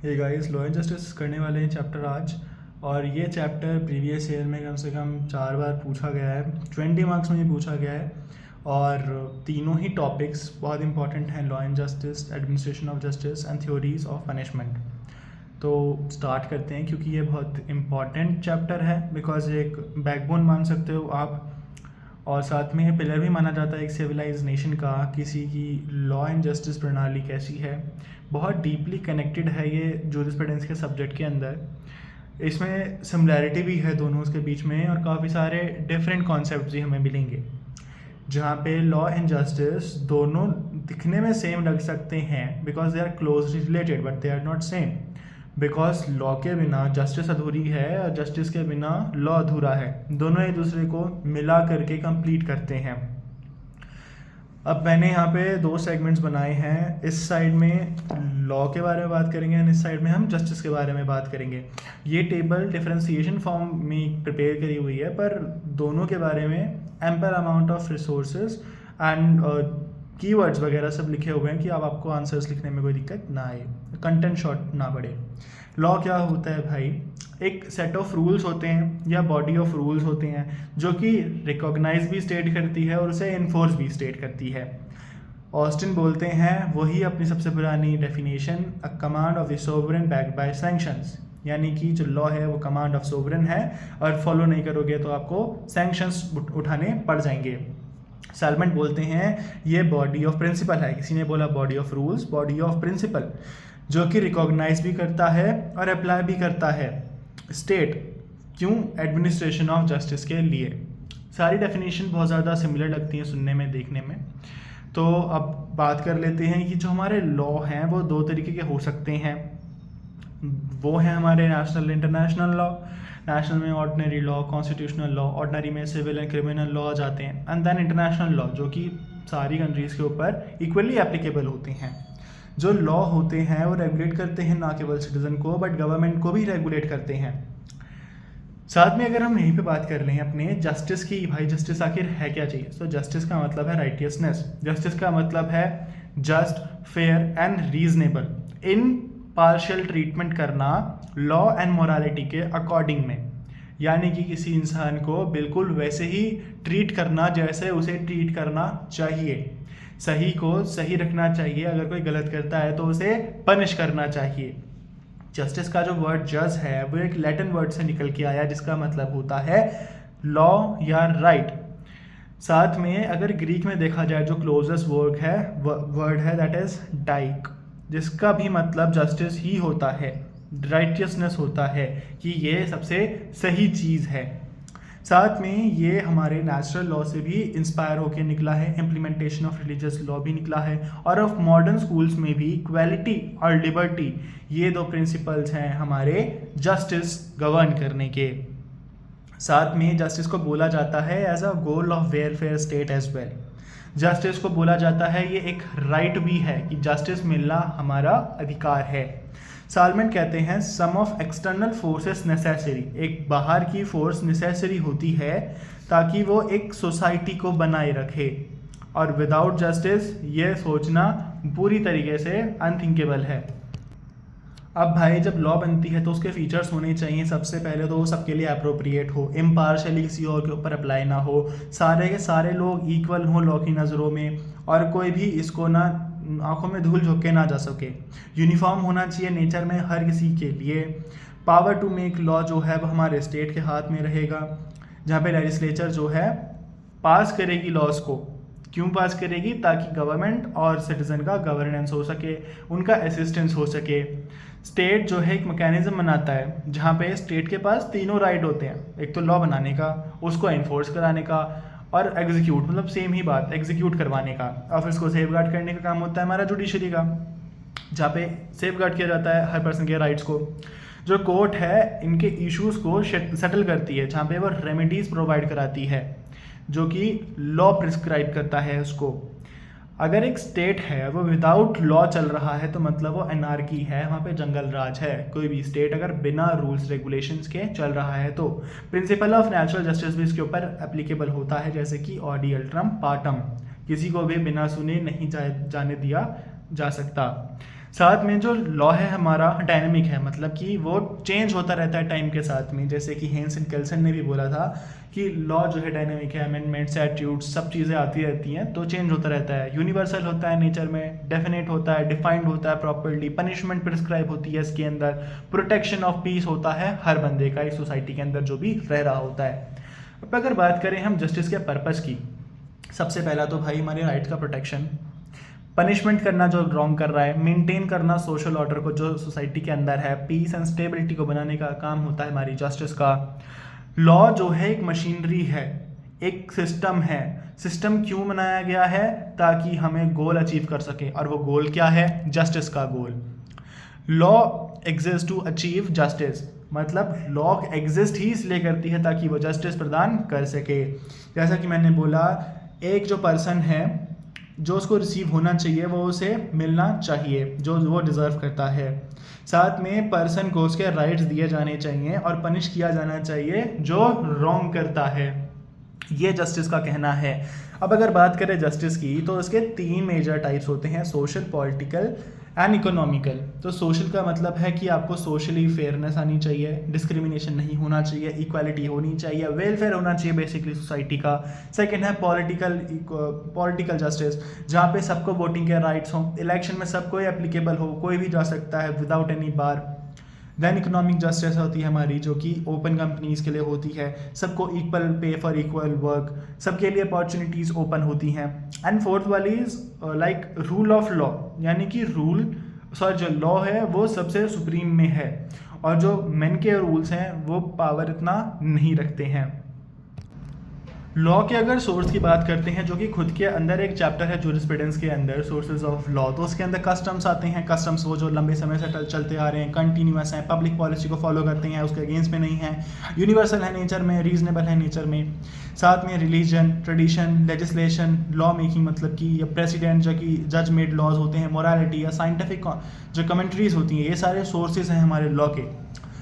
ये guys law and justice करने वाले हैं चैप्टर आज। और ये चैप्टर प्रीवियस ईयर में कम से कम 4 बार पूछा गया है, 20 मार्क्स में ही पूछा गया है। और तीनों ही टॉपिक्स बहुत इंपॉर्टेंट हैं, law and justice, administration of justice and theories of punishment. तो स्टार्ट करते हैं क्योंकि ये बहुत इंपॉर्टेंट चैप्टर है, बिकॉज एक बैकबोन मान सकते हो आप, और साथ में ये पिलर भी माना जाता है एक सिविलाइज नेशन का। किसी की लॉ एंड जस्टिस प्रणाली कैसी है, बहुत डीपली कनेक्टेड है ये जूरिस्प्रूडेंस के सब्जेक्ट के अंदर। इसमें सिमिलैरिटी भी है दोनों के बीच में, और काफ़ी सारे डिफरेंट कॉन्सेप्ट भी हमें मिलेंगे, जहाँ पे लॉ एंड जस्टिस दोनों दिखने में सेम लग सकते हैं because they are closely related, but they are not same. Because law के बिना जस्टिस अधूरी है और जस्टिस के बिना लॉ अधूरा है। दोनों एक दूसरे को मिला करके कंप्लीट करते हैं। अब मैंने यहाँ पे 2 सेगमेंट्स बनाए हैं। इस साइड में लॉ के बारे में बात करेंगे और इस साइड में हम जस्टिस के बारे में बात करेंगे। ये टेबल डिफरेंशिएशन फॉर्म में प्रिपेयर करी हुई है, पर दोनों के बारे में ample amount of resources and keywords वगैरह सब लिखे हुए हैं कि आपको आंसर्स लिखने में कोई दिक्कत ना आए, कंटेंट शॉर्ट ना पड़े। लॉ क्या होता है भाई? एक सेट ऑफ रूल्स होते हैं या बॉडी ऑफ रूल्स होते हैं जो कि रिकॉग्नाइज भी स्टेट करती है और उसे इन्फोर्स भी स्टेट करती है। ऑस्टिन बोलते हैं वही अपनी सबसे पुरानी definition, a command of the sovereign backed by sanctions, यानी कि जो लॉ है वो कमांड ऑफ सोवरेन है और फॉलो नहीं करोगे तो आपको सैंक्शंस उठाने पड़ जाएंगे। साल्मेंट बोलते हैं ये बॉडी ऑफ प्रिंसिपल है। किसी ने बोला body of rules, body of principle, जो कि रिकॉग्नाइज भी करता है और अप्लाई भी करता है स्टेट। क्यों? एडमिनिस्ट्रेशन ऑफ जस्टिस के लिए। सारी डेफिनेशन बहुत ज़्यादा सिमिलर लगती हैं सुनने में, देखने में। तो अब बात कर लेते हैं कि जो हमारे लॉ हैं वो 2 तरीके के हो सकते हैं। वो हैं हमारे नेशनल, इंटरनेशनल लॉ। नेशनल में ordinary law, constitutional law, ordinary में सिविल एंड क्रिमिनल लॉ आ जाते हैं, एंड देन इंटरनेशनल लॉ जो कि सारी कंट्रीज़ के ऊपर इक्वली एप्लीकेबल होते हैं। जो लॉ होते हैं वो रेगुलेट करते हैं ना केवल सिटीजन को, बट गवर्नमेंट को भी रेगुलेट करते हैं। साथ में अगर हम यहीं पे बात कर लें अपने जस्टिस की, भाई जस्टिस आखिर है क्या चाहिए? तो जस्टिस का मतलब है राइटियसनेस। जस्टिस का मतलब है just, fair and reasonable, in partial treatment करना लॉ एंड मोरालिटी के अकॉर्डिंग में, यानी कि किसी इंसान को बिल्कुल वैसे ही ट्रीट करना जैसे उसे ट्रीट करना चाहिए। सही को सही रखना चाहिए, अगर कोई गलत करता है तो उसे पनिश करना चाहिए। जस्टिस का जो वर्ड जज है वो एक लैटिन वर्ड से निकल के आया जिसका मतलब होता है लॉ या राइट। साथ में अगर ग्रीक में देखा जाए जो क्लोजेस्ट वर्ड है दैट इज डाइक, जिसका भी मतलब जस्टिस ही होता है, राइटियसनेस होता है कि ये सबसे सही चीज़ है। साथ में ये हमारे नेचुरल लॉ से भी इंस्पायर होकर निकला है, इम्प्लीमेंटेशन ऑफ रिलीजियस लॉ भी निकला है, और ऑफ मॉडर्न स्कूल्स में भी इक्वालिटी और लिबर्टी, ये 2 प्रिंसिपल्स हैं हमारे जस्टिस गवर्न करने के। साथ में जस्टिस को बोला जाता है as a goal of welfare state as well. Justice को बोला जाता है ये एक राइट भी है कि जस्टिस मिलना हमारा अधिकार है। साल्मेंट कहते हैं सम ऑफ एक्सटर्नल फोर्सेस नेसेसरी, एक बाहर की फोर्स नेसेसरी होती है ताकि वो एक सोसाइटी को बनाए रखे, और विदाउट जस्टिस ये सोचना पूरी तरीके से अनथिंकेबल है। अब भाई जब लॉ बनती है तो उसके फीचर्स होने चाहिए। सबसे पहले तो वो सबके लिए अप्रोप्रिएट हो, इम्पार्शली किसी और के ऊपर अप्लाई ना हो, सारे के सारे लोग इक्वल हों लॉ की नज़रों में, और कोई भी इसको ना आंखों में धूल झोंक के ना जा सके। यूनिफॉर्म होना चाहिए नेचर में हर किसी के लिए। पावर टू मेक लॉ जो है वो हमारे स्टेट के हाथ में रहेगा, जहाँ पे लेजिस्लेचर जो है पास करेगी लॉज को। क्यों पास करेगी? ताकि गवर्नमेंट और सिटीजन का गवर्नेंस हो सके, उनका असिस्टेंस हो सके। स्टेट जो है एक मैकेनिज्म बनाता है जहाँ पे स्टेट के पास तीनों राइट होते हैं, एक तो लॉ बनाने का, उसको इन्फोर्स कराने का, और एग्जीक्यूट, मतलब सेम ही बात, एग्जीक्यूट करवाने का। और इसको सेफ गार्ड करने का काम होता है हमारा जुडिशरी का, जहाँ पे सेफ गार्ड किया जाता है हर पर्सन के राइट्स को। जो कोर्ट है इनके इश्यूज़ को सेटल करती है, जहाँ पे वो रेमेडीज़ प्रोवाइड कराती है जो कि लॉ प्रिस्क्राइब करता है उसको। अगर एक स्टेट है वो विदाउट लॉ चल रहा है तो मतलब वो एनार्की है, वहाँ पे जंगल राज है। कोई भी स्टेट अगर बिना रूल्स रेगुलेशंस के चल रहा है तो प्रिंसिपल ऑफ नेचुरल जस्टिस भी इसके ऊपर एप्लीकेबल होता है, जैसे कि ऑडी अल्ट्रम पार्टम, किसी को भी बिना सुने नहीं जाने दिया जा सकता। साथ में जो लॉ है हमारा डायनेमिक है, मतलब कि वो चेंज होता रहता है टाइम के साथ में। जैसे कि हेंस एंड केल्सन ने भी बोला था कि लॉ जो है डायनेमिक है, अमेंडमेंट, स्टैट्यूट्स, सब चीज़ें आती रहती हैं, तो चेंज होता रहता है। यूनिवर्सल होता है नेचर में, डेफिनेट होता है, डिफाइंड होता है प्रॉपर्ली, पनिशमेंट प्रिस्क्राइब होती है इसके अंदर, प्रोटेक्शन ऑफ पीस होता है हर बंदे का इस सोसाइटी के अंदर जो भी रह रहा होता है। अब अगर बात करें हम जस्टिस के पर्पस की, सबसे पहला तो भाई हमारे राइट का प्रोटेक्शन, पनिशमेंट करना जो रॉन्ग कर रहा है, मेंटेन करना सोशल ऑर्डर को जो सोसाइटी के अंदर है, पीस एंड स्टेबिलिटी को बनाने का काम होता है हमारी जस्टिस का। लॉ जो है एक मशीनरी है, एक सिस्टम है। सिस्टम क्यों बनाया गया है? ताकि हमें गोल अचीव कर सके, और वो गोल क्या है? जस्टिस का goal. Law exist to achieve justice, मतलब लॉ एग्जिस्ट ही इसलिए करती है ताकि वो जस्टिस प्रदान कर सके। जैसा कि मैंने बोला, एक जो पर्सन है जो उसको रिसीव होना चाहिए वो उसे मिलना चाहिए जो वो डिज़र्व करता है। साथ में पर्सन को उसके राइट्स दिए जाने चाहिए और पनिश किया जाना चाहिए जो रॉन्ग करता है। ये जस्टिस का कहना है। अब अगर बात करें जस्टिस की, तो इसके 3 मेजर टाइप्स होते हैं, सोशल, पॉलिटिकल एंड इकोनॉमिकल। तो सोशल का मतलब है कि आपको सोशली फेयरनेस आनी चाहिए, डिस्क्रिमिनेशन नहीं होना चाहिए, इक्वालिटी होनी चाहिए, वेलफेयर होना चाहिए बेसिकली सोसाइटी का। सेकंड है पॉलिटिकल जस्टिस, जहाँ पे सबको वोटिंग के राइट्स हों, इलेक्शन में सबको एप्लीकेबल हो, कोई भी जा सकता है विदाउट एनी बार। देन इकोनॉमिक जस्टिस होती है हमारी, जो कि ओपन कंपनीज के लिए होती है, सबको equal pay for equal work, सबके लिए अपॉर्चुनिटीज़ ओपन होती हैं। एंड फोर्थ वाली is like rule of law, यानी कि जो लॉ है वो सबसे सुप्रीम में है, और जो मेन के रूल्स हैं वो पावर इतना नहीं रखते हैं। लॉ के अगर सोर्स की बात करते हैं, जो कि खुद के अंदर एक चैप्टर है जूरिस्प्रूडेंस के अंदर, सोर्सेज ऑफ लॉ, तो उसके अंदर कस्टम्स आते हैं। कस्टम्स वो जो लंबे समय से चलते आ रहे हैं, कंटिन्यूअस हैं, पब्लिक पॉलिसी को फॉलो करते हैं, उसके अगेंस्ट में नहीं है, यूनिवर्सल है नेचर में, रीजनेबल है नेचर में। साथ में religion, tradition, legislation, law making, मतलब कि या प्रेसिडेंट जो कि जज मेड लॉज होते हैं, मोरालिटी या साइंटिफिक जो कमेंट्रीज होती हैं, ये सारे सोर्सेज हैं हमारे लॉ के।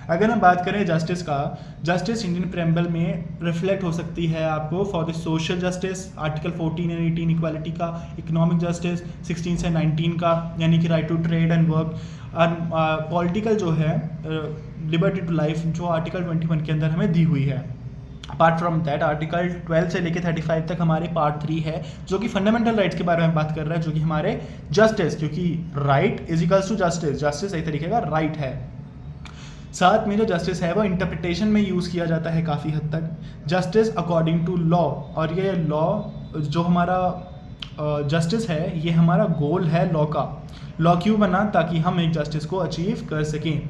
अगर हम बात करें जस्टिस का, जस्टिस इंडियन प्रेम्बल में रिफ्लेक्ट हो सकती है आपको for the social justice, article 14 and 18 equality का, इकोनॉमिक जस्टिस 16 से 19 का, यानी कि right to trade and work, और पॉलिटिकल जो है लिबर्टी टू लाइफ, जो आर्टिकल 21 के अंदर हमें दी हुई है। अपार्ट फ्रॉम दैट आर्टिकल 12 से लेकर 35 तक हमारे पार्ट 3 है, जो कि फंडामेंटल राइट्स के बारे में बात कर रहा है, जो कि हमारे जस्टिस, क्योंकि right is equals to justice, justice एक तरीके का राइट है। साथ में जो जस्टिस है वो इंटरप्रिटेशन में यूज़ किया जाता है काफ़ी हद तक, जस्टिस अकॉर्डिंग टू लॉ। और ये लॉ जो हमारा जस्टिस है, ये हमारा गोल है लॉ का। लॉ क्यों बना? ताकि हम एक जस्टिस को अचीव कर सकें।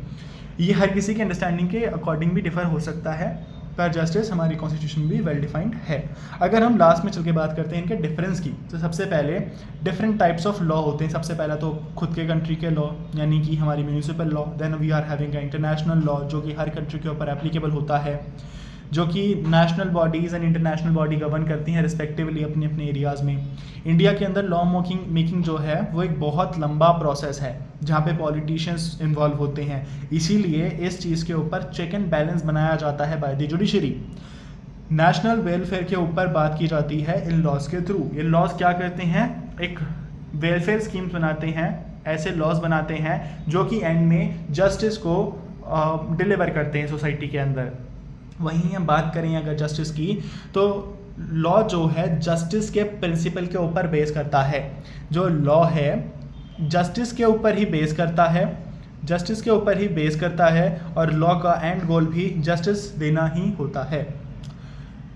ये हर किसी के अंडरस्टैंडिंग के अकॉर्डिंग भी डिफर हो सकता है, पर जस्टिस हमारी कॉन्स्टिट्यूशन भी वेल डिफाइंड है। अगर हम लास्ट में चल के बात करते हैं इनके डिफरेंस की, तो सबसे पहले डिफरेंट टाइप्स ऑफ लॉ होते हैं। सबसे पहला तो खुद के कंट्री के लॉ, यानी कि हमारी municipal law. Then we are having international law, जो कि हर कंट्री के ऊपर एप्लीकेबल होता है, जो कि national bodies and international body govern करती हैं रिस्पेक्टिवली अपने अपने एरियाज़ में। इंडिया के अंदर लॉ मेकिंग जो है वो एक बहुत लंबा प्रोसेस है, जहाँ पे पॉलिटिशियंस इन्वॉल्व होते हैं। इसीलिए इस चीज़ के ऊपर चेक एंड बैलेंस बनाया जाता है by the judiciary. National welfare के ऊपर बात की जाती है इन लॉज के थ्रू। ये लॉज क्या करते हैं? एक वेलफेयर स्कीम्स बनाते हैं, ऐसे लॉज बनाते हैं जो कि एंड में जस्टिस को डिलीवर करते हैं सोसाइटी के अंदर। वहीं हम बात करें अगर जस्टिस की, तो लॉ जो है जस्टिस के प्रिंसिपल के ऊपर बेस करता है। जो लॉ है जस्टिस के ऊपर ही बेस करता है, जस्टिस के ऊपर ही बेस करता है, और लॉ का एंड गोल भी जस्टिस देना ही होता है।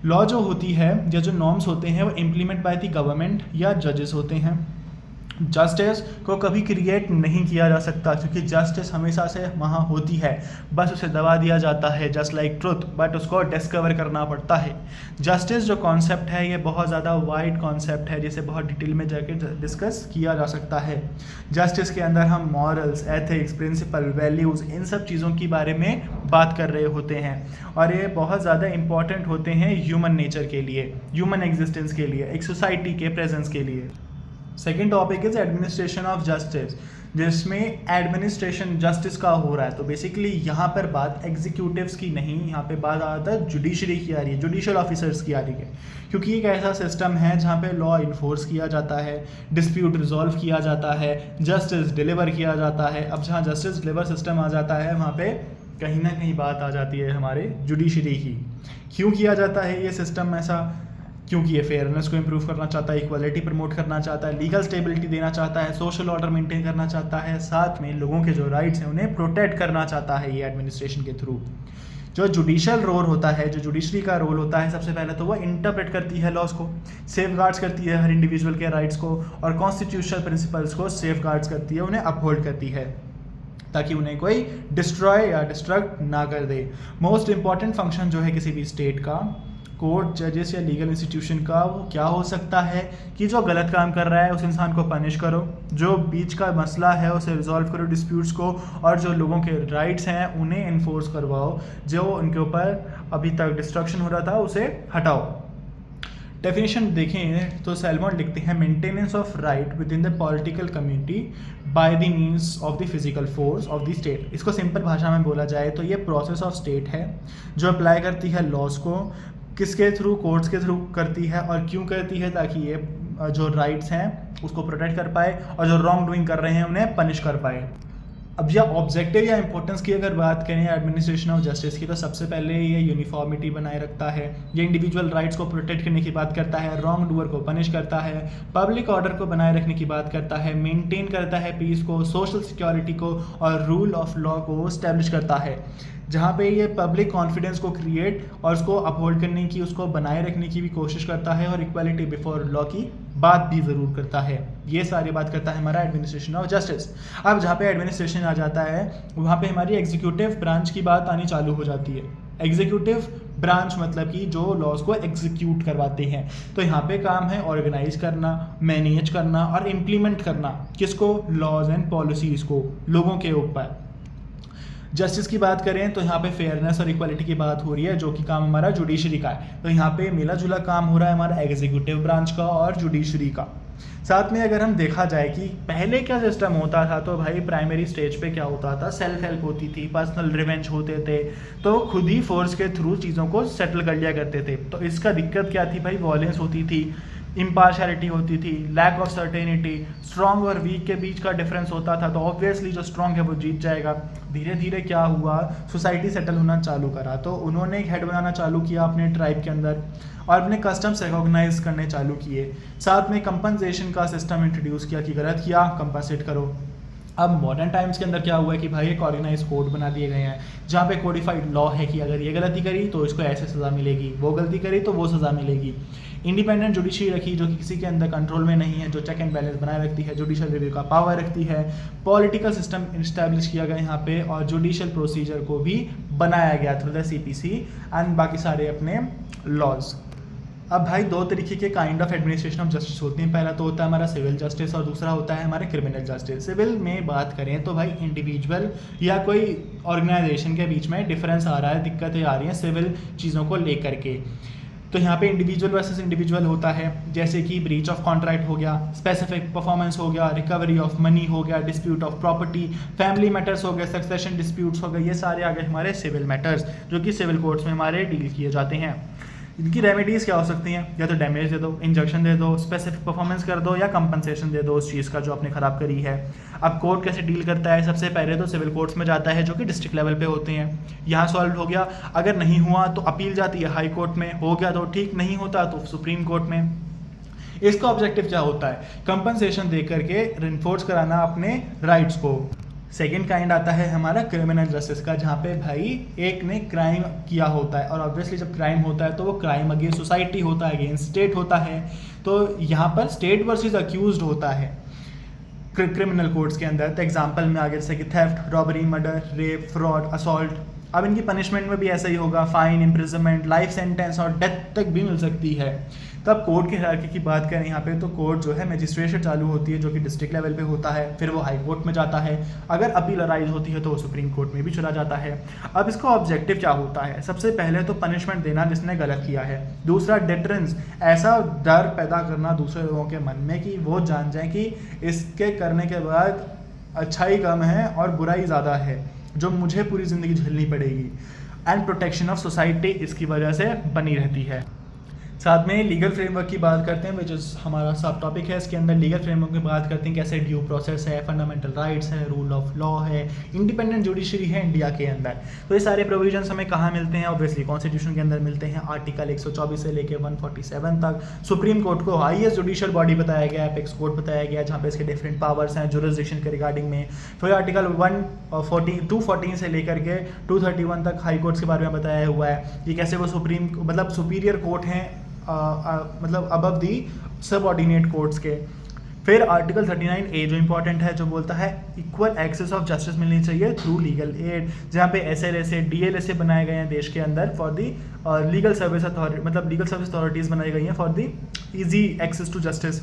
लॉ जो होती है या जो नॉर्म्स होते हैं वो इम्प्लीमेंट बाय द गवर्नमेंट या जजेस होते हैं। जस्टिस को कभी क्रिएट नहीं किया जा सकता, क्योंकि जस्टिस हमेशा से वहाँ होती है, बस उसे दबा दिया जाता है जस्ट लाइक ट्रुथ, बट उसको डिस्कवर करना पड़ता है। जस्टिस जो कॉन्सेप्ट है ये बहुत ज़्यादा वाइड कॉन्सेप्ट है, जिसे बहुत डिटेल में जाकर डिस्कस किया जा सकता है। जस्टिस के अंदर हम मॉरल्स, एथिक्स, प्रिंसिपल, वैल्यूज़, इन सब चीज़ों के बारे में बात कर रहे होते हैं, और ये बहुत ज़्यादा इंपॉर्टेंट होते हैं ह्यूमन नेचर के लिए, ह्यूमन एग्जिस्टेंस के लिए, एक सोसाइटी के प्रेजेंस के लिए। Second topic is administration of justice. जिसमें एडमिनिस्ट्रेशन जस्टिस का हो रहा है। तो बेसिकली यहाँ पर बात एग्जीक्यूटिव्स की नहीं, यहाँ पे बात आता है जुडिशरी की आ रही है, जुडिशियल ऑफिसर्स की आ रही है, क्योंकि एक ऐसा सिस्टम है जहाँ पे लॉ इन्फोर्स किया जाता है, डिस्प्यूट रिजॉल्व किया जाता है, जस्टिस डिलीवर किया जाता है। अब जहाँ जस्टिस डिलीवर सिस्टम आ जाता है वहाँ पे कहीं ना कहीं बात आ जाती है हमारे जुडिशरी की। क्यों किया जाता है ये सिस्टम ऐसा? क्योंकि ये फेयरनेस को इम्प्रूव करना चाहता है, इक्वालिटी प्रमोट करना चाहता है, लीगल स्टेबिलिटी देना चाहता है, सोशल ऑर्डर मेंटेन करना चाहता है, साथ में लोगों के जो राइट्स हैं उन्हें प्रोटेक्ट करना चाहता है ये एडमिनिस्ट्रेशन के थ्रू। जो जुडिशियल रोल होता है, जो जुडिशरी का रोल होता है, सबसे पहले तो वो इंटरप्रेट करती है लॉज को, सेफ गार्ड्स करती है हर इंडिविजुअल के राइट्स को, और कॉन्स्टिट्यूशनल प्रिंसिपल्स को सेफ गार्ड्स करती है, उन्हें अपहोल्ड करती है ताकि उन्हें कोई डिस्ट्रॉय या डिस्ट्रक्ट ना कर दे। मोस्ट इंपॉर्टेंट फंक्शन जो है किसी भी स्टेट का, कोर्ट, जजेस या लीगल इंस्टीट्यूशन का, वो क्या हो सकता है कि जो गलत काम कर रहा है उस इंसान को पनिश करो, जो बीच का मसला है उसे रिजॉल्व करो डिस्प्यूट्स को, और जो लोगों के राइट्स हैं उन्हें इन्फोर्स करवाओ, जो उनके ऊपर अभी तक डिस्ट्रक्शन हो रहा था उसे हटाओ। डेफिनेशन देखें तो सैल्मन लिखते हैं maintenance of right with in the political community by the means of the physical force of the state. इसको सिंपल भाषा में बोला जाए तो ये प्रोसेस ऑफ स्टेट है जो अप्लाई करती है लॉज को, किसके थ्रू? कोर्ट्स के थ्रू करती है। और क्यों करती है? ताकि ये जो राइट्स हैं उसको प्रोटेक्ट कर पाए और जो रॉन्ग डूइंग कर रहे हैं उन्हें पनिश कर पाए। अब यह ऑब्जेक्टिव या इंपॉर्टेंस की अगर बात करें एडमिनिस्ट्रेशन ऑफ जस्टिस की, तो सबसे पहले ये यूनिफॉर्मिटी बनाए रखता है, ये इंडिविजुअल राइट्स को प्रोटेक्ट करने की बात करता है, रॉन्ग डूअर को पनिश करता है, पब्लिक ऑर्डर को बनाए रखने की बात करता है, मेंटेन करता है पीस को, सोशल सिक्योरिटी को, और रूल ऑफ लॉ को स्टैब्लिश करता है। जहाँ पे ये पब्लिक कॉन्फिडेंस को क्रिएट और उसको अपहोल्ड करने की, उसको बनाए रखने की भी कोशिश करता है, और इक्वालिटी बिफोर लॉ की बात भी ज़रूर करता है। ये सारी बात करता है हमारा एडमिनिस्ट्रेशन ऑफ जस्टिस। अब जहाँ पे एडमिनिस्ट्रेशन आ जाता है वहाँ पे हमारी एग्जीक्यूटिव ब्रांच की बात आनी चालू हो जाती है। एग्जीक्यूटिव ब्रांच मतलब कि जो लॉज को एग्जीक्यूट करवाते हैं। तो यहाँ पे काम है ऑर्गेनाइज करना, मैनेज करना और इम्प्लीमेंट करना, किसको? लॉज एंड पॉलिसीज़ को, लोगों के ऊपर। जस्टिस की बात करें तो यहाँ पे फेयरनेस और इक्वालिटी की बात हो रही है, जो कि काम हमारा जुडिशरी का है। तो यहाँ पे मिला जुला काम हो रहा है हमारा एग्जीक्यूटिव ब्रांच का और जुडिशरी का। साथ में अगर हम देखा जाए कि पहले क्या सिस्टम होता था, तो भाई प्राइमरी स्टेज पे क्या होता था, सेल्फ हेल्प होती थी, पर्सनल रिवेंज होते थे, तो खुद ही फोर्स के थ्रू चीज़ों को सेटल कर लिया करते थे। तो इसका दिक्कत क्या थी भाई? वॉयलेंस होती थी, इम्पार्शलिटी होती थी, लैक ऑफ सर्टेनिटी, स्ट्रॉन्ग और वीक के बीच का डिफरेंस होता था, तो ऑब्वियसली जो स्ट्रॉन्ग है वो जीत जाएगा। धीरे धीरे क्या हुआ, सोसाइटी सेटल होना चालू करा, तो उन्होंने एक हेड बनाना चालू किया अपने ट्राइब के अंदर और अपने कस्टम्स रिकॉग्नाइज करने चालू किए। साथ में कंपनसेशन का सिस्टम इंट्रोड्यूस किया कि गलत किया कंपनसेट करो। अब मॉडर्न टाइम्स के अंदर क्या हुआ है कि भाई एक ऑर्गेनाइज कोड बना दिए गए हैं, जहाँ पे कोडिफाइड लॉ है कि अगर ये गलती करी तो इसको ऐसे सज़ा मिलेगी, वो गलती करी तो वो सज़ा मिलेगी। इंडिपेंडेंट जुडिशरी रखी, जो कि किसी के अंदर कंट्रोल में नहीं है, जो चेक एंड बैलेंस बनाए रखती है, जुडिशियल रिव्यू का पावर रखती है। पॉलिटिकल सिस्टम इस्टेब्लिश किया गया यहाँ पे, और जुडिशियल प्रोसीजर को भी बनाया गया थ्रू द CPC एंड बाकी सारे अपने लॉज। अब भाई दो तरीके के kind of administration of justice होते हैं। पहला तो होता है हमारा सिविल जस्टिस और दूसरा होता है हमारे क्रिमिनल जस्टिस। सिविल में बात करें तो भाई इंडिविजुअल या कोई ऑर्गेनाइजेशन के बीच में डिफरेंस आ रहा है, दिक्कतें आ रही हैं सिविल चीज़ों को लेकर के। तो यहाँ पे इंडिविजुअल वर्सेस इंडिविजुअल होता है, जैसे कि ब्रीच ऑफ कॉन्ट्रैक्ट हो गया, स्पेसिफिक परफॉर्मेंस हो गया, रिकवरी ऑफ मनी हो गया, dispute of property, family matters हो गए, सक्सेशन डिस्प्यूट्स हो गए। ये सारे आ गए हमारे सिविल मैटर्स, जो कि सिविल कोर्ट्स में हमारे डील किए जाते हैं। इनकी रेमेडीज़ क्या हो सकती हैं? या तो डैमेज दे दो, इंजक्शन दे दो, स्पेसिफिक परफॉर्मेंस कर दो, या कंपनसेशन दे दो उस चीज़ का जो आपने ख़राब करी है। अब कोर्ट कैसे डील करता है? सबसे पहले तो सिविल कोर्ट्स में जाता है, जो कि डिस्ट्रिक्ट लेवल पे होते हैं। यहाँ सॉल्व हो गया, अगर नहीं हुआ तो अपील जाती है हाई कोर्ट में, हो गया तो ठीक, नहीं होता तो सुप्रीम कोर्ट में। इसका ऑब्जेक्टिव क्या होता है? कंपनसेशन दे करके रिइंफोर्स कराना अपने राइट्स को। सेकेंड काइंड आता है हमारा क्रिमिनल जस्टिस का, जहाँ पे भाई एक ने क्राइम किया होता है, और ऑब्वियसली जब क्राइम होता है तो वो क्राइम अगेंस्ट सोसाइटी होता है, अगेंस्ट स्टेट होता है। तो यहाँ पर स्टेट वर्सेस अक्यूज्ड होता है क्रिमिनल कोर्ट्स के अंदर। तो एग्जाम्पल में आगे जैसे कि theft, robbery, murder, rape, fraud, assault. अब इनकी पनिशमेंट में भी ऐसा ही होगा, फाइन, इम्प्रिजनमेंट, लाइफ सेंटेंस और डेथ तक भी मिल सकती है। तब कोर्ट के हायरार्की की बात करें यहाँ पे, तो कोर्ट जो है मजिस्ट्रेट चालू होती है, जो कि डिस्ट्रिक्ट लेवल पे होता है, फिर वो हाई कोर्ट में जाता है, अगर अपील अराइज होती है तो वो सुप्रीम कोर्ट में भी चला जाता है। अब इसका ऑब्जेक्टिव क्या होता है? सबसे पहले तो पनिशमेंट देना जिसने गलत किया है। दूसरा डिटरेंस, ऐसा डर पैदा करना दूसरे लोगों के मन में कि वो जान जाए कि इसके करने के बाद अच्छाई कम है और बुराई ज़्यादा है, जो मुझे पूरी ज़िंदगी झेलनी पड़ेगी। एंड प्रोटेक्शन ऑफ सोसाइटी इसकी वजह से बनी रहती है। साथ में लीगल फ्रेमवर्क की बात करते हैं, विच इज़ हमारा सब टॉपिक है। इसके अंदर लीगल फ्रेमवर्क में बात करते हैं कैसे ड्यू प्रोसेस है, फंडामेंटल राइट्स है, रूल ऑफ लॉ है, इंडिपेंडेंट जुडिशरी है इंडिया के अंदर। तो ये सारे प्रोविजंस हमें कहाँ मिलते हैं? ऑब्वियसली कॉन्स्टिट्यूशन के अंदर मिलते हैं, आर्टिकल 124 से लेकर 147 तक। सुप्रीम कोर्ट को हाईएस्ट जुडिशियल बॉडी बताया गया है, एपेक्स कोर्ट बताया गया है, जहाँ पे इसके डिफरेंट पावर्स हैं जुरिसडिक्शन के रिगार्डिंग में। फिर आर्टिकल 214 से लेकर के 231 तक हाई कोर्ट्स के बारे में बताया हुआ है कि कैसे वो मतलब सुपीरियर कोर्ट हैं, मतलब अबव दी सबऑर्डिनेट कोर्ट्स के। फिर आर्टिकल 39A जो इंपॉर्टेंट है, जो बोलता है इक्वल एक्सेस ऑफ जस्टिस मिलनी चाहिए थ्रू लीगल एड, जहाँ पे SLA DLA बनाए गए हैं देश के अंदर for the legal service authority, मतलब लीगल सर्विस अथॉरिटीज़ बनाई गई हैं for the easy access to justice.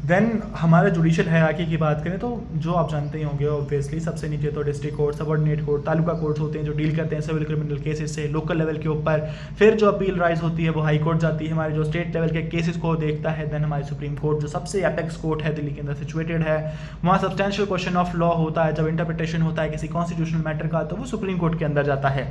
Then हमारे जुडिशियल हायरार्की की बात करें तो जो आप जानते ही होंगे ऑब्वियसली, सबसे नीचे तो district court, subordinate court, taluka courts होते हैं जो डील करते हैं सिविल क्रिमिनल केसेस से लोकल लेवल के ऊपर। फिर जो अपील राइज होती है वो हाई कोर्ट जाती है, हमारे जो स्टेट लेवल के केसेस को देखता है। देन हमारी सुप्रीम कोर्ट जो सबसे एपेक्स कोर्ट है दिल्ली के अंदर सिचुएटेड है, वहाँ सब्सटेंशियल क्वेश्चन ऑफ लॉ होता है, जब इंटरप्रिटेशन होता है किसी कॉन्स्टिट्यूशनल मैटर का तो वो सुप्रीम कोर्ट के अंदर जाता है।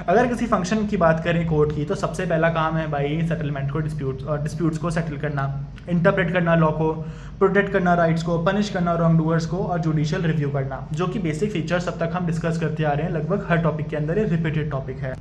अगर किसी फंक्शन की बात करें कोर्ट की, तो सबसे पहला काम है भाई सेटलमेंट को, डिस्प्यूट्स को सेटल करना, इंटरप्रेट करना लॉ को, प्रोटेक्ट करना राइट्स को, पनिश करना रॉन्ग डूअर्स को, और जुडिशियल रिव्यू करना, जो कि बेसिक फीचर्स अब तक हम डिस्कस करते आ रहे हैं। लगभग हर टॉपिक के अंदर ये रिपीटेड टॉपिक है।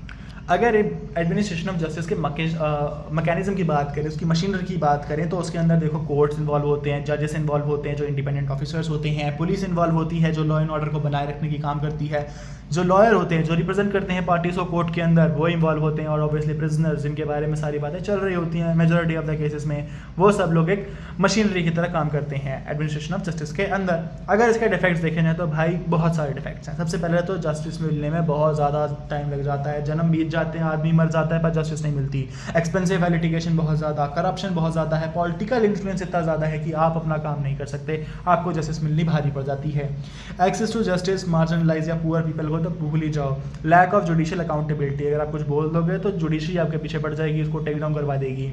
अगर एडमिनिस्ट्रेशन ऑफ जस्टिस के मैकेनिज्म की बात करें, उसकी मशीनरी की बात करें, तो उसके अंदर देखो कोर्ट्स इन्वॉल्व होते हैं, जजेस इन्वॉल्व होते हैं जो इंडिपेंडेंट ऑफिसर्स होते हैं, पुलिस इन्वॉल्व होती है जो लॉ एंड ऑर्डर को बनाए रखने की काम करती है, जो लॉयर होते हैं जो रिप्रेजेंट करते हैं पार्टीज को कोर्ट के अंदर वो इन्वॉल्व होते हैं, और ऑब्वियसली प्रिजनर्स जिनके बारे में सारी बातें चल रही होती हैं मेजॉरिटी ऑफ द केसेस में, वो सब लोग एक मशीनरी की तरह काम करते हैं एडमिनिस्ट्रेशन ऑफ जस्टिस के अंदर। अगर इसके डिफेक्ट्स देखे जाए तो भाई बहुत सारे डिफेक्ट्स हैं। सबसे पहले तो जस्टिस मिलने में बहुत ज़्यादा टाइम लग जाता है, जन्म बीत जाते हैं, आदमी मर जाता है पर जस्टिस नहीं मिलती। एक्सपेंसिव है लिटिगेशन बहुत ज़्यादा, करप्शन बहुत ज़्यादा है, पॉलिटिकल इन्फ्लुएंस इतना ज़्यादा है कि आप अपना काम नहीं कर सकते, आपको जस्टिस मिलनी भारी पड़ जाती है। एक्सेस टू जस्टिस मार्जिनलाइज या पुअर पीपल को तो भूल ही जाओ। लैक ऑफ जुडिशियल अकाउंटेबिलिटी, अगर आप कुछ बोल दोगे तो जुडिशरी आपके पीछे पड़ जाएगी, उसको टेक डाउन करवा देगी।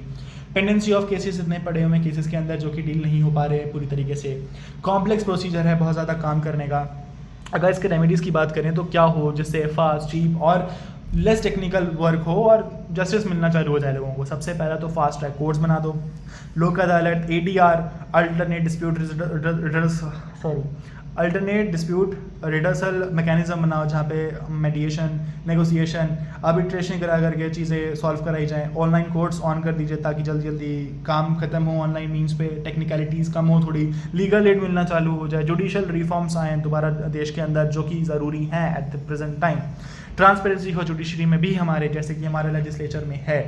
पेंडेंसी ऑफ केसेस इतने पड़े हुए हैं केसेस के अंदर जो कि डील नहीं हो पा रहे हैं पूरी तरीके से। कॉम्प्लेक्स प्रोसीजर है बहुत ज़्यादा काम करने का। अगर इसके रेमेडीज़ की बात करें तो क्या हो जिससे फास्ट, चीप और लेस टेक्निकल वर्क हो और जस्टिस मिलना चालू हो जाए लोगों को। सबसे पहला तो फास्ट ट्रैक कोर्ट्स बना दो, लोक अदालत, ADR, alternate dispute redressal mechanism बनाओ, जहाँ पे मेडिएशन, नेगोशिएशन, आर्बिट्रेशन करा करके चीज़ें सॉल्व कराई जाएँ। ऑनलाइन कोर्ट्स ऑन कर दीजिए ताकि जल्दी जल्दी काम खत्म हो, ऑनलाइन मीन्स पे टेक्निकलिटीज़ कम हो, थोड़ी लीगल एड मिलना चालू हो जाए। जुडिशियल रिफॉर्म्स आएँ दोबारा देश के अंदर जो कि ज़रूरी हैं at the present time. Transparency हो जुडिशरी में भी हमारे, जैसे कि हमारे लेजिस्लेचर में है।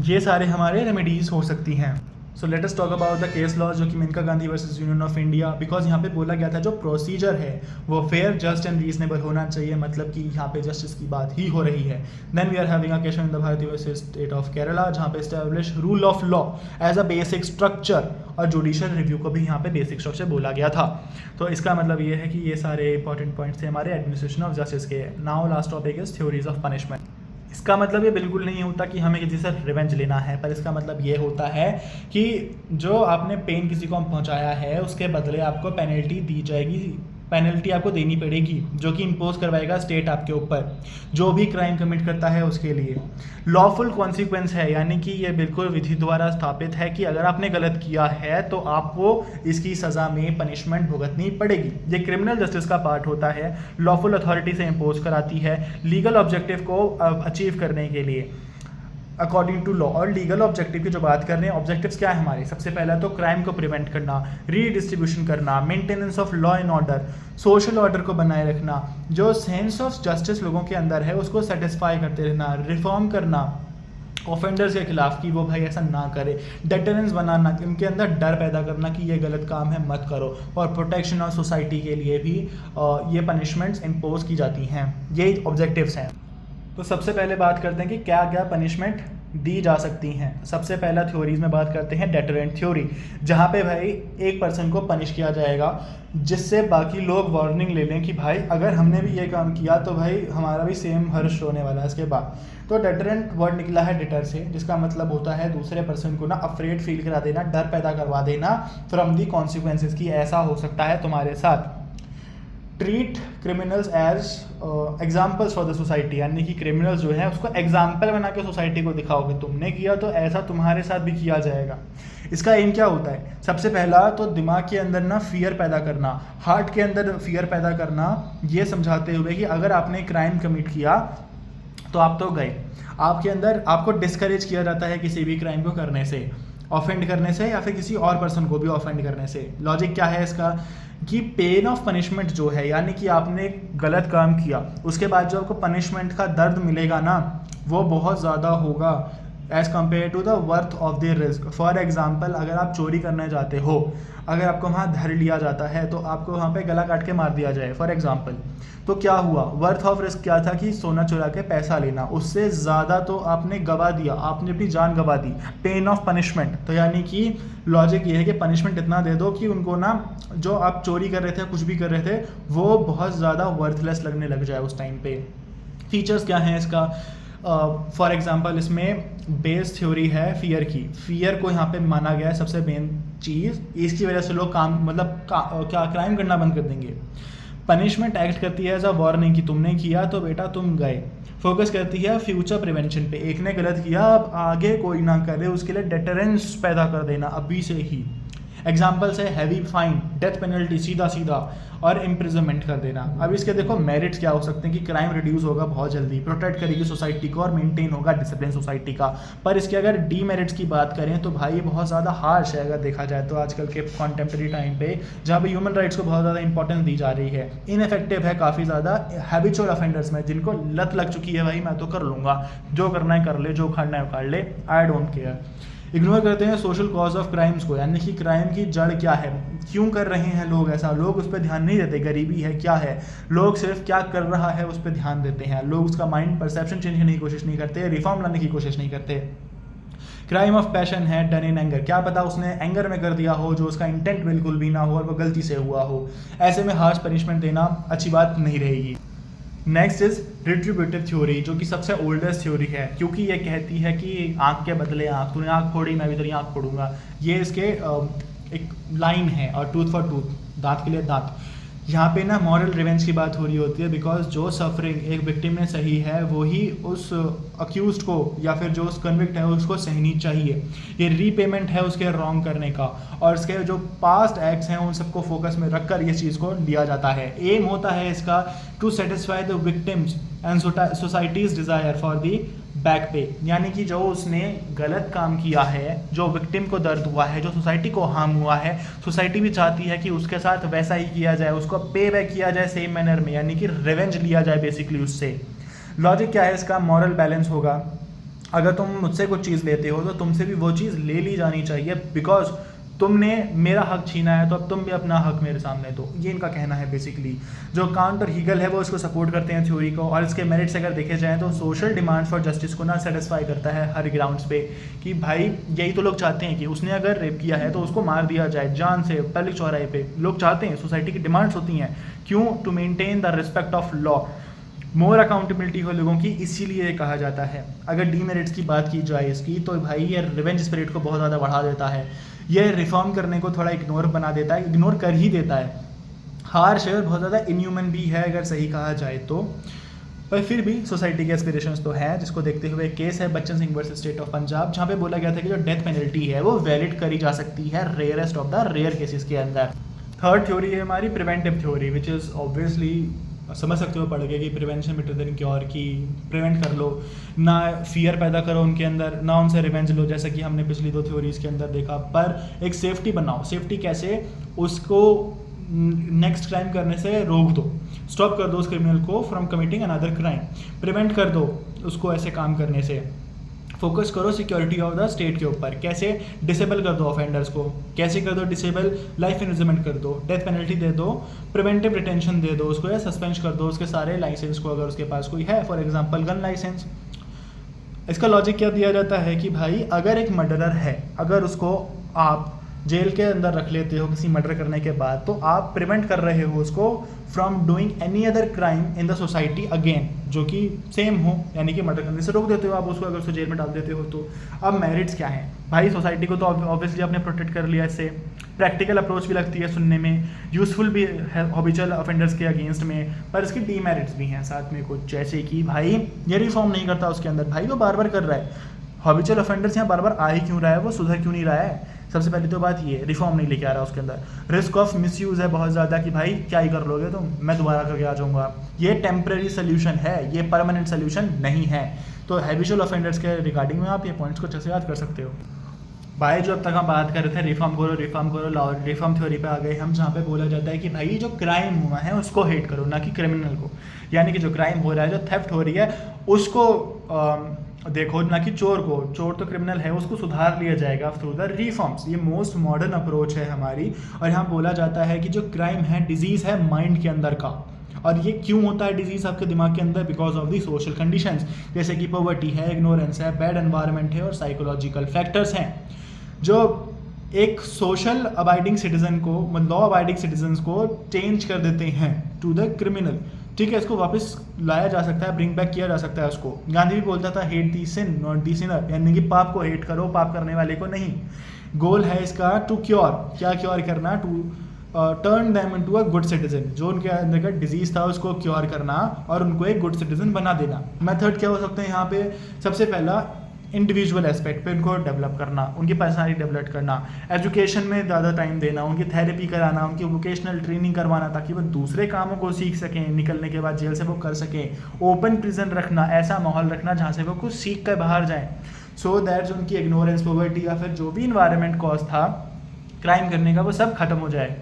ये सारे हमारे रेमेडीज़ हो सकती हैं। So let us talk about the case law, जो कि Maneka Gandhi versus Union of India, because यहाँ पे बोला गया था जो प्रोसीजर है वो फेयर, जस्ट एंड रीजनेबल होना चाहिए, मतलब कि यहाँ पे जस्टिस की बात ही हो रही है। Then we are having a case in the Bharati versus state of Kerala, जहाँ पे establish rule of law as a basic structure, और जुडिशियल रिव्यू को भी यहाँ पे बेसिक स्ट्रक्चर बोला गया था। तो इसका मतलब ये है कि ये सारे इंपॉर्टेंट पॉइंट्स थे हमारे एडमिनिस्ट्रेशन ऑफ जस्टिस के। Now last topic is theories of punishment. इसका मतलब ये बिल्कुल नहीं होता कि हमें किसी से रिवेंज लेना है, पर इसका मतलब ये होता है कि जो आपने पेन किसी को पहुंचाया है उसके बदले आपको पेनल्टी दी जाएगी, पेनल्टी आपको देनी पड़ेगी, जो कि इम्पोज करवाएगा स्टेट आपके ऊपर जो भी क्राइम कमिट करता है उसके लिए। लॉफुल कॉन्सिक्वेंस है, यानी कि ये बिल्कुल विधि द्वारा स्थापित है कि अगर आपने गलत किया है तो आपको इसकी सज़ा में पनिशमेंट भुगतनी पड़ेगी। ये क्रिमिनल जस्टिस का पार्ट होता है, लॉफुल अथॉरिटी से इम्पोज कराती है लीगल ऑब्जेक्टिव को अचीव करने के लिए अकॉर्डिंग टू लॉ। और लीगल ऑब्जेक्टिव की जो बात कर रहे हैं, ऑब्जेक्टिव्स क्या है हमारे? सबसे पहला तो क्राइम को प्रिवेंट करना, रीडिस्ट्रीब्यूशन करना, maintenance of law and order, social order को बनाए रखना, जो सेंस ऑफ जस्टिस लोगों के अंदर है उसको सेटिस्फाई करते रहना, रिफॉर्म करना ऑफेंडर्स के खिलाफ कि वो भाई ऐसा ना करे, डेटरेंस बनाना, इनके अंदर डर पैदा करना कि ये गलत काम है मत करो, और प्रोटेक्शन ऑफ सोसाइटी के लिए भी ये पनिशमेंट्स इम्पोज की जाती हैं। ये ऑब्जेक्टिव्स हैं। तो सबसे पहले बात करते हैं कि क्या क्या पनिशमेंट दी जा सकती हैं। सबसे पहला थ्योरीज में बात करते हैं डेटरेंट थ्योरी, जहाँ पे भाई एक पर्सन को पनिश किया जाएगा जिससे बाकी लोग वार्निंग ले लें कि भाई अगर हमने भी ये काम किया तो भाई हमारा भी सेम हर्ष होने वाला है इसके बाद। तो डेटरेंट वर्ड निकला है डिटर से, जिसका मतलब होता है दूसरे पर्सन को ना अफ्रेड फील करा देना, डर पैदा करवा देना फ्रॉम दी कॉन्सिक्वेंसेज की ऐसा हो सकता है तुम्हारे साथ। Treat criminals as examples for the society, यानी कि क्रिमिनल्स जो है उसको एग्जाम्पल बना के सोसाइटी को दिखाओगे, तुमने किया तो ऐसा तुम्हारे साथ भी किया जाएगा। इसका एम क्या होता है? सबसे पहला तो दिमाग के अंदर ना फियर पैदा करना, हार्ट के अंदर फियर पैदा करना, ये समझाते हुए कि अगर आपने क्राइम कमिट किया तो आप तो गए। आपके अंदर आपको डिस्करेज किया जाता है किसी भी क्राइम को करने से, ऑफेंड करने से, या फिर किसी और पर्सन को भी ऑफेंड करने से। लॉजिक क्या है इसका कि पेन ऑफ पनिशमेंट जो है, यानी कि आपने गलत काम किया उसके बाद जो आपको पनिशमेंट का दर्द मिलेगा ना, वो बहुत ज़्यादा होगा as compare to the worth of the risk. For example, अगर आप चोरी करने जाते हो, अगर आपको वहाँ धर लिया जाता है तो आपको वहाँ पे गला काट के मार दिया जाए फॉर एग्जाम्पल, तो क्या हुआ? वर्थ ऑफ रिस्क क्या था कि सोना चुरा के पैसा लेना, उससे ज़्यादा तो आपने गवा दिया, आपने अपनी जान गवा दी। पेन ऑफ पनिशमेंट, तो यानी कि लॉजिक ये है कि पनिशमेंट इतना दे दो कि उनको ना जो आप चोरी कर रहे थे, कुछ भी कर रहे थे, वो बहुत ज़्यादा वर्थलेस लगने लग जाए उस टाइम पे। फीचर्स क्या हैं इसका? फॉर एग्जांपल इसमें बेस थ्योरी है फियर की, फियर को यहाँ पे माना गया है सबसे मेन चीज़, इसकी वजह से लोग काम क्या क्राइम करना बंद कर देंगे। पनिशमेंट एक्ट करती है एज अ वार्निंग कि तुमने किया तो बेटा तुम गए। फोकस करती है फ्यूचर प्रिवेंशन पे, एक ने गलत किया अब आगे कोई ना करे उसके लिए डेटरेंस पैदा कर देना अभी से ही। एग्जाम्पल्स है हैवी फाइन, डेथ पेनल्टी सीधा सीधा, और इम्प्रिजनमेंट कर देना। अब इसके देखो मेरिट्स क्या हो सकते हैं कि क्राइम रिड्यूस होगा बहुत जल्दी, प्रोटेक्ट करेगी सोसाइटी को और मेंटेन होगा डिसिप्लिन सोसाइटी का। पर इसके अगर डीमेरिट्स की बात करें तो भाई ये बहुत ज़्यादा हार्श है अगर देखा जाए तो आजकल के कॉन्टेम्प्रेरी टाइम पे, जहाँ पे ह्यूमन राइट्स को बहुत ज़्यादा इंपॉर्टेंस दी जा रही है। इनफेक्टिव है काफ़ी ज़्यादा हैबिचुअल ऑफेंडर्स में, जिनको लत लग चुकी है भाई मैं तो कर लूँगा, जो करना है कर ले, जो उखाड़ना है उखाड़ ले, आई डोंट केयर। इग्नोर करते हैं सोशल कॉज ऑफ क्राइम्स को, यानी कि क्राइम की जड़ क्या है, क्यों कर रहे हैं लोग ऐसा, लोग उस पर ध्यान नहीं देते। गरीबी है, क्या है, लोग सिर्फ क्या कर रहा है उस पर ध्यान देते हैं। लोग उसका माइंड परसेप्शन चेंज करने की कोशिश नहीं करते, रिफॉर्म लाने की कोशिश नहीं करते। क्राइम ऑफ पैशन है डन इन एंगर, क्या पता उसने एंगर में कर दिया हो जो उसका इंटेंट बिल्कुल भी ना हो और वो गलती से हुआ हो, ऐसे में हार्श पनिशमेंट देना अच्छी बात नहीं रहेगी। नेक्स्ट इज रिट्रीब्यूटिव थ्योरी, जो कि सबसे ओल्डेस्ट थ्योरी है, क्योंकि ये कहती है कि आँख के बदले आँख, तूने आँख फोड़ी मैं भी तेरी आँख फोड़ूंगा। ये इसके एक लाइन है, और टूथ फॉर टूथ, दांत के लिए दांत। यहाँ पे ना मॉरल रिवेंज की बात हो रही होती है, बिकॉज जो सफरिंग एक विक्टिम ने सही है वही उस अक्यूज्ड को या फिर जो उस कन्विक्ट है उसको सहनी चाहिए। ये रीपेमेंट है उसके रॉन्ग करने का, और इसके जो पास्ट एक्ट्स हैं उन सबको फोकस में रखकर इस चीज़ को लिया जाता है। एम होता है इसका to satisfy the victims and society's desire for the back pay, यानी कि जो उसने गलत काम किया है, जो विक्टिम को दर्द हुआ है, जो सोसाइटी को हार्म हुआ है, सोसाइटी भी चाहती है कि उसके साथ वैसा ही किया जाए, उसको पे बैक किया जाए सेम मैनर में, यानी कि रिवेंज लिया जाए बेसिकली उससे। लॉजिक क्या है इसका? मॉरल बैलेंस होगा। अगर तुम मुझसे कुछ चीज़ लेते हो तो तुमसे भी वो चीज़ ले ली जानी चाहिए, बिकॉज तुमने मेरा हक छीना है तो अब तुम भी अपना हक मेरे सामने दो, ये इनका कहना है बेसिकली। जो कांट और हीगल है वो इसको सपोर्ट करते हैं थ्योरी को, और इसके मेरिट्स अगर देखे जाएँ तो सोशल डिमांड फॉर जस्टिस को ना सेटिस्फाई करता है हर ग्राउंड्स पे, कि भाई यही तो लोग चाहते हैं कि उसने अगर रेप किया है तो उसको मार दिया जाए जान से पब्लिक चौराहे पे। लोग चाहते हैं, सोसाइटी की डिमांड्स होती हैं, क्यों? To maintain the respect of law, more accountability हो लोगों की, इसीलिए ये कहा जाता है। अगर डीमेरिट्स की बात की जाए इसकी तो भाई ये रिवेंज स्पिरिट को बहुत ज़्यादा बढ़ा देता है, ये रिफॉर्म करने को थोड़ा इग्नोर बना देता है, इग्नोर कर ही देता है। हार्श है, बहुत ज़्यादा इनह्यूमन भी है अगर सही कहा जाए तो, पर फिर भी सोसाइटी के एस्पिरेशंस तो है, जिसको देखते हुए केस है Bachchan Singh versus state of Punjab, जहाँ पे बोला गया था कि जो डेथ पेनल्टी है वो वैलिड करी जा सकती है rarest of the rare cases के अंदर। थर्ड थ्योरी है हमारी preventive theory, which is obviously समझ सकते हो पढ़ के कि प्रिवेंशन बेटर देन क्योर, की प्रिवेंट कर लो, ना फियर पैदा करो उनके अंदर, ना उनसे रिवेंज लो जैसा कि हमने पिछली दो थ्योरीज के अंदर देखा, पर एक सेफ्टी बनाओ। सेफ्टी कैसे? उसको नेक्स्ट क्राइम करने से रोक दो, स्टॉप कर दो उस क्रिमिनल को from committing another crime, prevent कर दो उसको ऐसे काम करने से। फोकस करो सिक्योरिटी ऑफ द स्टेट के ऊपर, कैसे? डिसेबल कर दो ऑफेंडर्स को, कैसे कर दो डिसेबल? लाइफ इम्प्रिजनमेंट कर दो, डेथ पेनल्टी दे दो, प्रिवेंटिव डिटेंशन दे दो उसको, या सस्पेंड कर दो उसके सारे लाइसेंस को अगर उसके पास कोई है, फॉर एग्जांपल गन लाइसेंस। इसका लॉजिक क्या दिया जाता है कि भाई अगर एक मर्डरर है, अगर उसको आप जेल के अंदर रख लेते हो किसी मर्डर करने के बाद, तो आप प्रिवेंट कर रहे हो उसको from doing any other crime in the society again, जो कि सेम हो, यानी कि मर्डर करने से रोक देते हो आप उसको, अगर उसको जेल में डाल देते हो तो। अब मेरिट्स क्या हैं भाई? सोसाइटी को तो ऑब्वियसली आपने प्रोटेक्ट कर लिया इससे, प्रैक्टिकल अप्रोच भी लगती है सुनने में, यूजफुल भी है हैबिचुअल ऑफेंडर्स के अगेंस्ट में, पर इसके डीमेरिट्स भी हैं साथ में कुछ, जैसे कि भाई ये रिफॉर्म नहीं करता उसके अंदर, भाई वो बार बार कर रहा है। हैबिचुअल ऑफेंडर्स यहाँ बार बार आ ही क्यों रहा है, वो सुधर क्यों नहीं रहा है? सबसे पहली तो बात ये, रिफॉर्म नहीं लेके आ रहा उसके अंदर। रिस्क ऑफ मिसयूज़ है बहुत ज़्यादा कि भाई क्या ही कर लोगे तुम, मैं दोबारा करके आ जाऊँगा। ये टेम्परेरी सोल्यूशन है, ये परमानेंट सोल्यूशन नहीं है। तो हैबिचुअल ऑफेंडर्स के रिगार्डिंग में आप ये पॉइंट्स को अच्छे से याद कर सकते हो। भाई जो अब तक हम बात कर रहे थे रिफॉर्म करो रिफॉर्म थ्योरी पे आ गए हम, जहाँ पे बोला जाता है कि भाई जो क्राइम हुआ है उसको हेट करो, ना कि क्रिमिनल को। यानी कि जो क्राइम हो रहा है, जो थेफ्ट हो रही है, उसको देखो, ना कि चोर को। चोर तो क्रिमिनल है, उसको सुधार लिया जाएगा थ्रू द रिफॉर्म्स। ये मोस्ट मॉडर्न अप्रोच है हमारी। और यहाँ बोला जाता है कि जो क्राइम है डिजीज़ है माइंड के अंदर का। और ये क्यों होता है डिजीज़ आपके दिमाग के अंदर? Because of the social conditions, जैसे कि पॉवर्टी है, इग्नोरेंस है, बैड एनवायरनमेंट है और साइकोलॉजिकल फैक्टर्स हैं, जो एक सोशल अबाइडिंग सिटीजन को, लॉ अबाइडिंग सिटीजन्स को चेंज कर देते हैं टू द क्रिमिनल। ठीक है, इसको वापस लाया जा सकता है, ब्रिंग बैक किया जा सकता है उसको। गांधी भी बोलता था hate the sin not the sinner, यानी कि पाप को हेट करो, पाप करने वाले को नहीं। गोल है इसका टू क्योर, क्या क्योर करना? To turn them into a good citizen. जो उनके अंदर का डिजीज था उसको क्योर करना और उनको एक गुड सिटीजन बना देना। मेथड क्या हो सकते हैं यहाँ पे? सबसे पहला इंडिविजुअल एस्पेक्ट पे उनको डेवलप करना, उनकी पर्सनालिटी डेवलप करना, एजुकेशन में ज़्यादा टाइम देना, उनकी थेरेपी कराना, उनकी वोकेशनल ट्रेनिंग करवाना, ताकि वो दूसरे कामों को सीख सकें, निकलने के बाद जेल से वो कर सकें। ओपन प्रिजन रखना, ऐसा माहौल रखना जहाँ से वो कुछ सीख कर बाहर जाएँ, सो दैट जो उनकी इग्नोरेंस, पॉवर्टी या फिर जो भी इन्वायरमेंट कॉज था क्राइम करने का, वो सब खत्म हो जाए।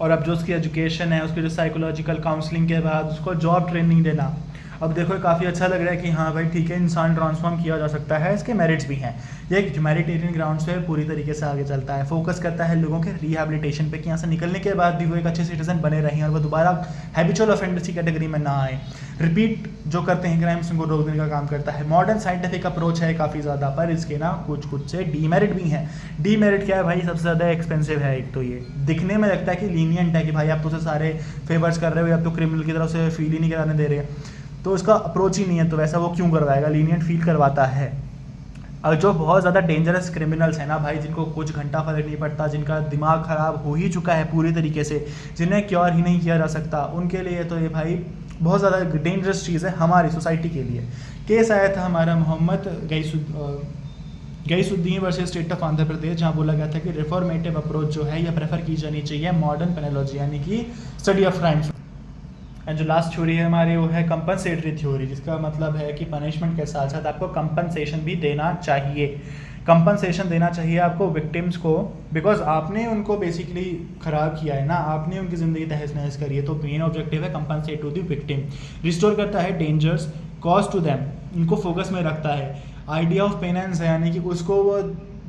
और अब जो उसकी एजुकेशन है, उसकी जो साइकोलॉजिकल काउंसलिंग के बाद उसको जॉब ट्रेनिंग देना। अब देखो काफ़ी अच्छा लग रहा है कि हाँ भाई ठीक है, इंसान ट्रांसफॉर्म किया जा सकता है, इसके मेरिट्स भी हैं। ये एक ह्यूमैनिटेरियन ग्राउंड्स पे पूरी तरीके से आगे चलता है, फोकस करता है लोगों के रिहैबिलिटेशन पे, कि यहाँ से निकलने के बाद भी वो एक अच्छे सिटीजन बने रहें और वो दोबारा हैबिचुअल ऑफेंडर्स की कैटेगरी में ना आए। रिपीट जो करते हैं क्राइम्स, उनको रोकने का काम करता है। मॉडर्न साइंटिफिक अप्रोच है काफ़ी ज़्यादा, पर इसके ना कुछ से डीमेरिट भी हैं। डीमेरिट क्या है भाई? सबसे ज़्यादा एक्सपेंसिव है। एक तो ये दिखने में लगता है कि लीनियंट है कि भाई आप तो उसे सारे फेवर्स कर रहे हो, या तो क्रिमिनल की तरफ से फील ही नहीं कराने दे रहे, तो उसका अप्रोच ही नहीं है, तो वैसा वो क्यों करवाएगा? लीनियंट फील करवाता है। और जो बहुत ज़्यादा डेंजरस क्रिमिनल्स हैं ना भाई, जिनको कुछ घंटा फर्क नहीं पड़ता, जिनका दिमाग ख़राब हो ही चुका है पूरी तरीके से, जिन्हें क्योर ही नहीं किया जा सकता, उनके लिए तो ये भाई बहुत ज़्यादा डेंजरस चीज़ है हमारी सोसाइटी के लिए। केस आया था हमारा Mohammad Ghiyasuddin versus state of Andhra Pradesh, जहाँ बोला गया था कि रिफॉर्मेटिव अप्रोच जो है यह प्रेफर की जानी चाहिए मॉडर्न पेनोलॉजी, यानी कि स्टडी ऑफ क्राइम्स। एंड जो लास्ट थ्योरी है हमारी वो है कंपनसेटरी थ्योरी, जिसका मतलब है कि पनिशमेंट के साथ साथ आपको कंपनसेशन भी देना चाहिए। कंपनसेशन देना चाहिए आपको विक्टिम्स को, बिकॉज आपने उनको बेसिकली ख़राब किया है ना, आपने उनकी ज़िंदगी तहस नहस करी है। तो मेन ऑब्जेक्टिव है compensate to the victim, restore करता है डेंजर्स कॉज टू दैम, इनको फोकस में रखता है। आइडिया ऑफ पेनेंस है, यानी कि उसको वो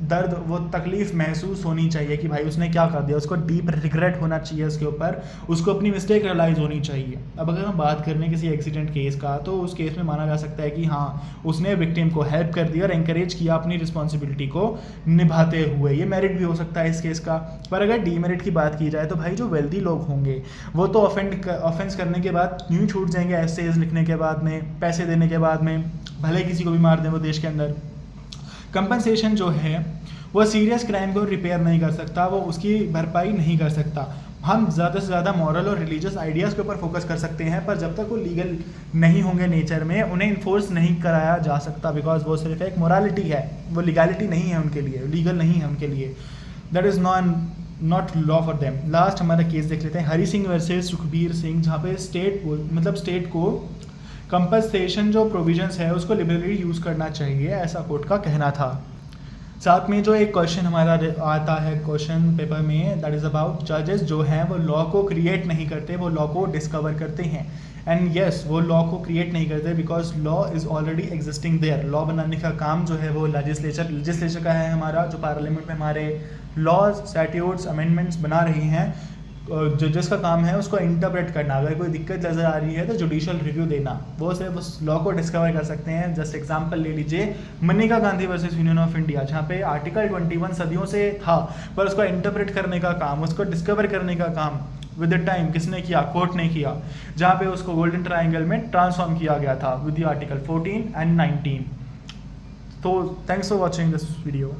दर्द, वो तकलीफ़ महसूस होनी चाहिए कि भाई उसने क्या कर दिया, उसको डीप रिग्रेट होना चाहिए उसके ऊपर, उसको अपनी मिस्टेक रियलाइज़ होनी चाहिए। अब अगर हम बात करें किसी एक्सीडेंट केस का, तो उस केस में माना जा सकता है कि हाँ उसने विक्टिम को हेल्प कर दिया और एंकरेज किया अपनी रिस्पॉन्सिबिलिटी को निभाते हुए, ये मेरिट भी हो सकता है इस केस का। पर अगर डीमेरिट की बात की जाए तो भाई जो वेल्दी लोग होंगे वो तो ऑफेंस करने के बाद यूँ छूट जाएंगे, एसेज लिखने के बाद में, पैसे देने के बाद में, भले किसी को भी मार दें वो देश के अंदर। कंपनसेशन जो है वो सीरियस क्राइम को रिपेयर नहीं कर सकता, वो उसकी भरपाई नहीं कर सकता। हम ज़्यादा से ज़्यादा मॉरल और रिलीजियस आइडियाज़ के ऊपर फोकस कर सकते हैं, पर जब तक वो लीगल नहीं होंगे नेचर में, उन्हें इन्फोर्स नहीं कराया जा सकता, बिकॉज वो सिर्फ एक मोरालिटी है, वो लीगलिटी नहीं है उनके लिए, लीगल नहीं है उनके लिए। That is not law for them. Last हमारा केस देख लेते हैं, हरी सिंह वर्सेस सुखबीर सिंह, जहाँ पे स्टेट को कंपनसेशन जो प्रोविजंस है उसको लिबरली यूज़ करना चाहिए, ऐसा कोर्ट का कहना था। साथ में जो एक क्वेश्चन हमारा आता है क्वेश्चन पेपर में, दैट इज़ अबाउट जजेस जो हैं वो लॉ को क्रिएट नहीं करते, वो लॉ को डिस्कवर करते हैं। एंड येस, वो लॉ को क्रिएट नहीं करते because law is already existing there. Law बनाने का काम जो है वो लेजिस्लेचर का है हमारा, जो पार्लियामेंट में हमारे लॉज, स्टैट्यूट्स, अमेंडमेंट्स बना रही हैं, जजेस का काम है उसको इंटरप्रेट करना। अगर कोई दिक्कत नज़र आ रही है तो जुडिशियल रिव्यू देना, वो सिर्फ उस लॉ को डिस्कवर कर सकते हैं। जस्ट एग्जांपल ले लीजिए Manika Gandhi versus Union of India, जहाँ पे आर्टिकल 21 सदियों से था, पर उसको इंटरप्रेट करने का काम, उसको डिस्कवर करने का काम विद द टाइम किसने किया? कोर्ट ने किया, जहाँ पे उसको गोल्डन ट्रायंगल में ट्रांसफॉर्म किया गया था विद द आर्टिकल 14 एंड 19। तो thanks for watching this video.